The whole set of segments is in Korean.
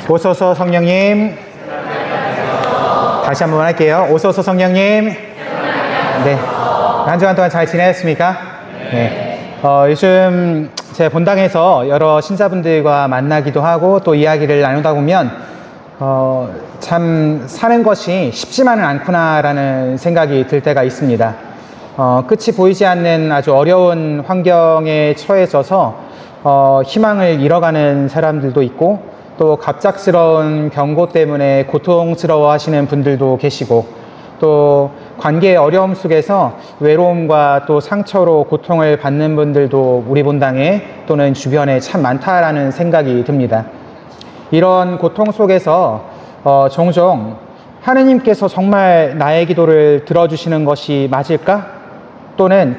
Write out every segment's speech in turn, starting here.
오소서 성령님. 다시 한번 할게요. 오소서 성령님. 네. 한 주간 동안 잘 지내셨습니까? 네. 요즘 제 본당에서 여러 신자분들과 만나기도 하고 또 이야기를 나누다 보면 참 사는 것이 쉽지만은 않구나라는 생각이 들 때가 있습니다. 끝이 보이지 않는 아주 어려운 환경에 처해져서 희망을 잃어가는 사람들도 있고 또 갑작스러운 병고 때문에 고통스러워 하시는 분들도 계시고 또 관계의 어려움 속에서 외로움과 또 상처로 고통을 받는 분들도 우리 본당에 또는 주변에 참 많다라는 생각이 듭니다. 이런 고통 속에서 종종 하느님께서 정말 나의 기도를 들어주시는 것이 맞을까? 또는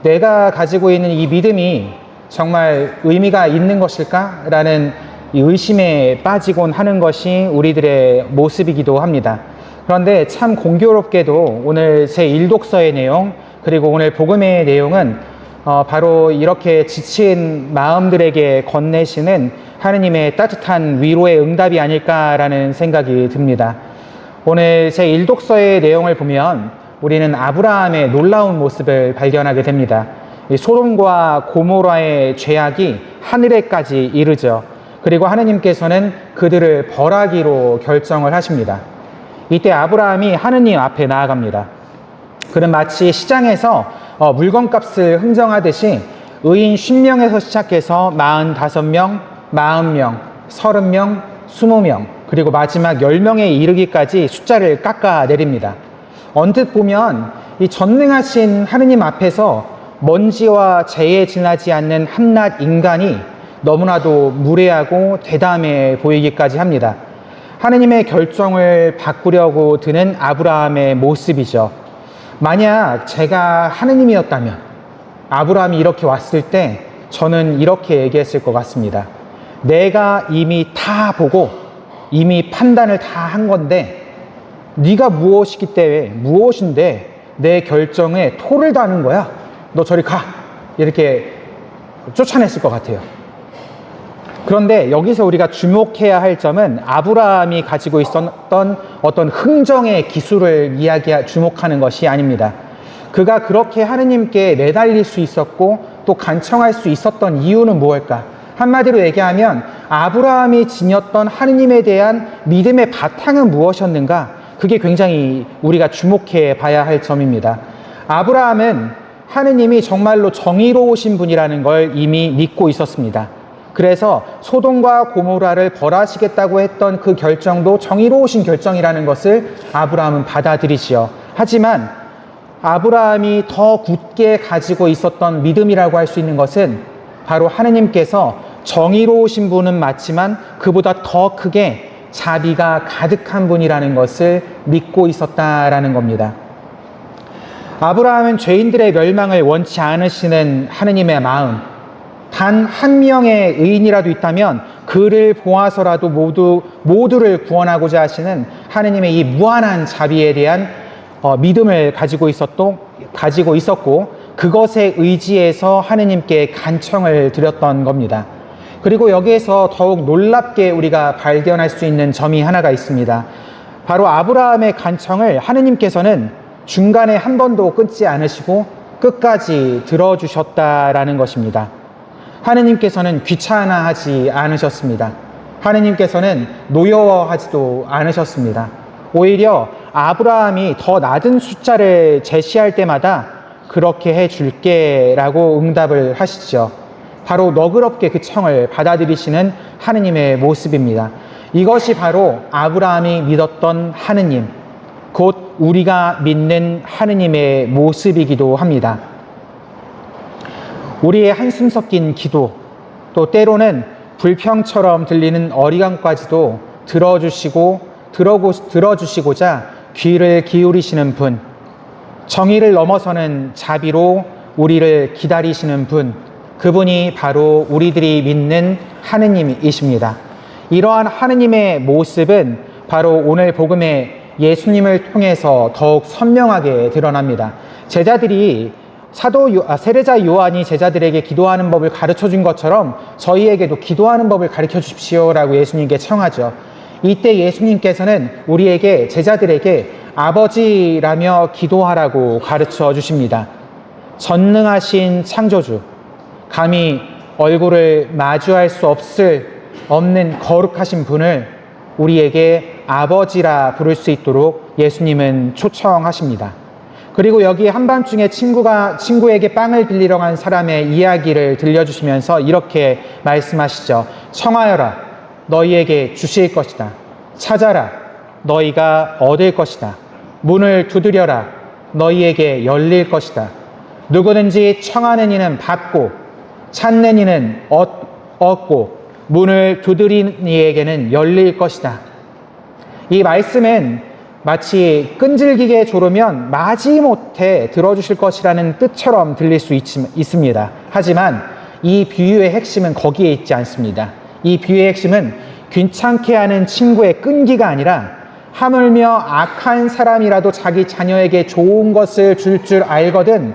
내가 가지고 있는 이 믿음이 정말 의미가 있는 것일까? 라는 이 의심에 빠지곤 하는 것이 우리들의 모습이기도 합니다. 그런데 참 공교롭게도 오늘 제 1독서의 내용 그리고 오늘 복음의 내용은 바로 이렇게 지친 마음들에게 건네시는 하느님의 따뜻한 위로의 응답이 아닐까라는 생각이 듭니다. 오늘 제 1독서의 내용을 보면 우리는 아브라함의 놀라운 모습을 발견하게 됩니다. 소돔과 고모라의 죄악이 하늘에까지 이르죠. 그리고 하느님께서는 그들을 벌하기로 결정을 하십니다. 이때 아브라함이 하느님 앞에 나아갑니다. 그는 마치 시장에서 물건값을 흥정하듯이 의인 50명에서 시작해서 45명, 40명, 30명, 20명, 그리고 마지막 10명에 이르기까지 숫자를 깎아내립니다. 언뜻 보면 이 전능하신 하느님 앞에서 먼지와 재에 지나지 않는 한낱 인간이 너무나도 무례하고 대담해 보이기까지 합니다. 하느님의 결정을 바꾸려고 드는 아브라함의 모습이죠. 만약 제가 하느님이었다면 아브라함이 이렇게 왔을 때 저는 이렇게 얘기했을 것 같습니다. 내가 이미 다 보고 이미 판단을 다 한 건데 네가 무엇인데 내 결정에 토를 다는 거야? 너 저리 가! 이렇게 쫓아냈을 것 같아요. 그런데 여기서 우리가 주목해야 할 점은 아브라함이 가지고 있었던 어떤 흥정의 기술을 주목하는 것이 아닙니다. 그가 그렇게 하느님께 매달릴 수 있었고 또 간청할 수 있었던 이유는 무엇일까? 한마디로 얘기하면 아브라함이 지녔던 하느님에 대한 믿음의 바탕은 무엇이었는가? 그게 굉장히 우리가 주목해 봐야 할 점입니다. 아브라함은 하느님이 정말로 정의로우신 분이라는 걸 이미 믿고 있었습니다. 그래서 소돔과 고모라를 벌하시겠다고 했던 그 결정도 정의로우신 결정이라는 것을 아브라함은 받아들이지요. 하지만 아브라함이 더 굳게 가지고 있었던 믿음이라고 할 수 있는 것은 바로 하느님께서 정의로우신 분은 맞지만 그보다 더 크게 자비가 가득한 분이라는 것을 믿고 있었다라는 겁니다. 아브라함은 죄인들의 멸망을 원치 않으시는 하느님의 마음, 단 한 명의 의인이라도 있다면 그를 보아서라도 모두를 구원하고자 하시는 하느님의 이 무한한 자비에 대한 믿음을 가지고 있었고 그것에 의지해서 하느님께 간청을 드렸던 겁니다. 그리고 여기에서 더욱 놀랍게 우리가 발견할 수 있는 점이 하나가 있습니다. 바로 아브라함의 간청을 하느님께서는 중간에 한 번도 끊지 않으시고 끝까지 들어주셨다라는 것입니다. 하느님께서는 귀찮아하지 않으셨습니다. 하느님께서는 노여워하지도 않으셨습니다. 오히려 아브라함이 더 낮은 숫자를 제시할 때마다 그렇게 해줄게 라고 응답을 하시죠. 바로 너그럽게 그 청을 받아들이시는 하느님의 모습입니다. 이것이 바로 아브라함이 믿었던 하느님, 곧 우리가 믿는 하느님의 모습이기도 합니다. 우리의 한숨 섞인 기도, 또 때로는 불평처럼 들리는 어리광까지도 들어주시고자 귀를 기울이시는 분, 정의를 넘어서는 자비로 우리를 기다리시는 분, 그분이 바로 우리들이 믿는 하느님이십니다. 이러한 하느님의 모습은 바로 오늘 복음에 예수님을 통해서 더욱 선명하게 드러납니다. 제자들이 세례자 요한이 제자들에게 기도하는 법을 가르쳐 준 것처럼 저희에게도 기도하는 법을 가르쳐 주십시오라고 예수님께 청하죠. 이때 예수님께서는 우리에게, 제자들에게 아버지라며 기도하라고 가르쳐 주십니다. 전능하신 창조주, 감히 얼굴을 마주할 수 없는 거룩하신 분을 우리에게 아버지라 부를 수 있도록 예수님은 초청하십니다. 그리고 여기 한밤중에 친구에게 빵을 빌리러 간 사람의 이야기를 들려주시면서 이렇게 말씀하시죠. 청하여라, 너희에게 주실 것이다. 찾아라, 너희가 얻을 것이다. 문을 두드려라, 너희에게 열릴 것이다. 누구든지 청하는 이는 받고, 찾는 이는 얻고, 문을 두드리는 이에게는 열릴 것이다. 이 말씀은 마치 끈질기게 조르면 마지못해 들어주실 것이라는 뜻처럼 들릴 수 있습니다. 하지만 이 비유의 핵심은 거기에 있지 않습니다. 이 비유의 핵심은 귀찮게 하는 친구의 끈기가 아니라 하물며 악한 사람이라도 자기 자녀에게 좋은 것을 줄 알거든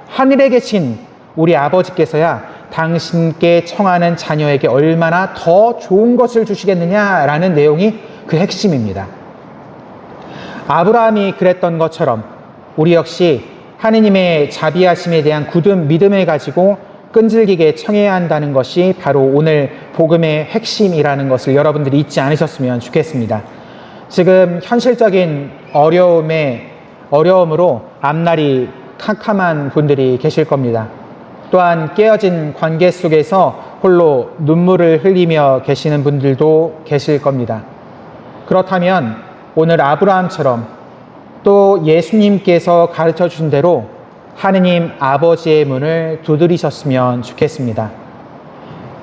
하늘에 계신 우리 아버지께서야 당신께 청하는 자녀에게 얼마나 더 좋은 것을 주시겠느냐라는 내용이 그 핵심입니다. 아브라함이 그랬던 것처럼 우리 역시 하느님의 자비하심에 대한 굳은 믿음을 가지고 끈질기게 청해야 한다는 것이 바로 오늘 복음의 핵심이라는 것을 여러분들이 잊지 않으셨으면 좋겠습니다. 지금 현실적인 어려움으로 앞날이 캄캄한 분들이 계실 겁니다. 또한 깨어진 관계 속에서 홀로 눈물을 흘리며 계시는 분들도 계실 겁니다. 그렇다면 오늘 아브라함처럼 또 예수님께서 가르쳐 주신 대로 하느님 아버지의 문을 두드리셨으면 좋겠습니다.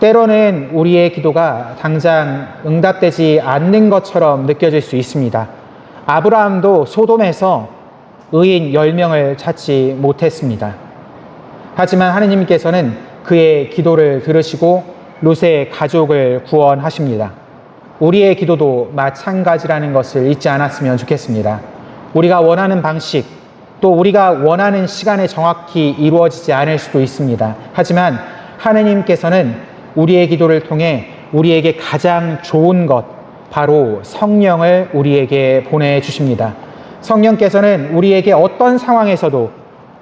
때로는 우리의 기도가 당장 응답되지 않는 것처럼 느껴질 수 있습니다. 아브라함도 소돔에서 의인 10명을 찾지 못했습니다. 하지만 하느님께서는 그의 기도를 들으시고 롯의 가족을 구원하십니다. 우리의 기도도 마찬가지라는 것을 잊지 않았으면 좋겠습니다. 우리가 원하는 방식, 또 우리가 원하는 시간에 정확히 이루어지지 않을 수도 있습니다. 하지만 하느님께서는 우리의 기도를 통해 우리에게 가장 좋은 것, 바로 성령을 우리에게 보내주십니다. 성령께서는 우리에게 어떤 상황에서도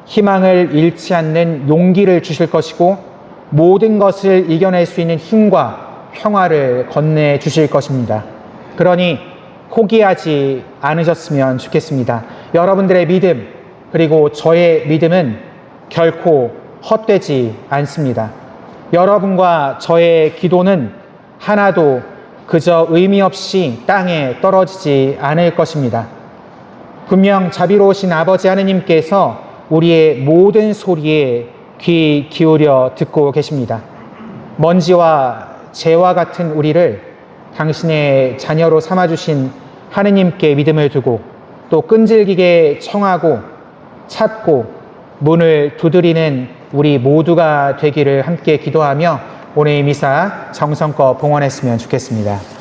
희망을 잃지 않는 용기를 주실 것이고 모든 것을 이겨낼 수 있는 힘과 평화를 건네주실 것입니다. 그러니 포기하지 않으셨으면 좋겠습니다. 여러분들의 믿음, 그리고 저의 믿음은 결코 헛되지 않습니다. 여러분과 저의 기도는 하나도 그저 의미 없이 땅에 떨어지지 않을 것입니다. 분명 자비로우신 아버지 하느님께서 우리의 모든 소리에 귀 기울여 듣고 계십니다. 먼지와 재와 같은 우리를 당신의 자녀로 삼아주신 하느님께 믿음을 두고 또 끈질기게 청하고 찾고 문을 두드리는 우리 모두가 되기를 함께 기도하며 오늘 이 미사 정성껏 봉헌했으면 좋겠습니다.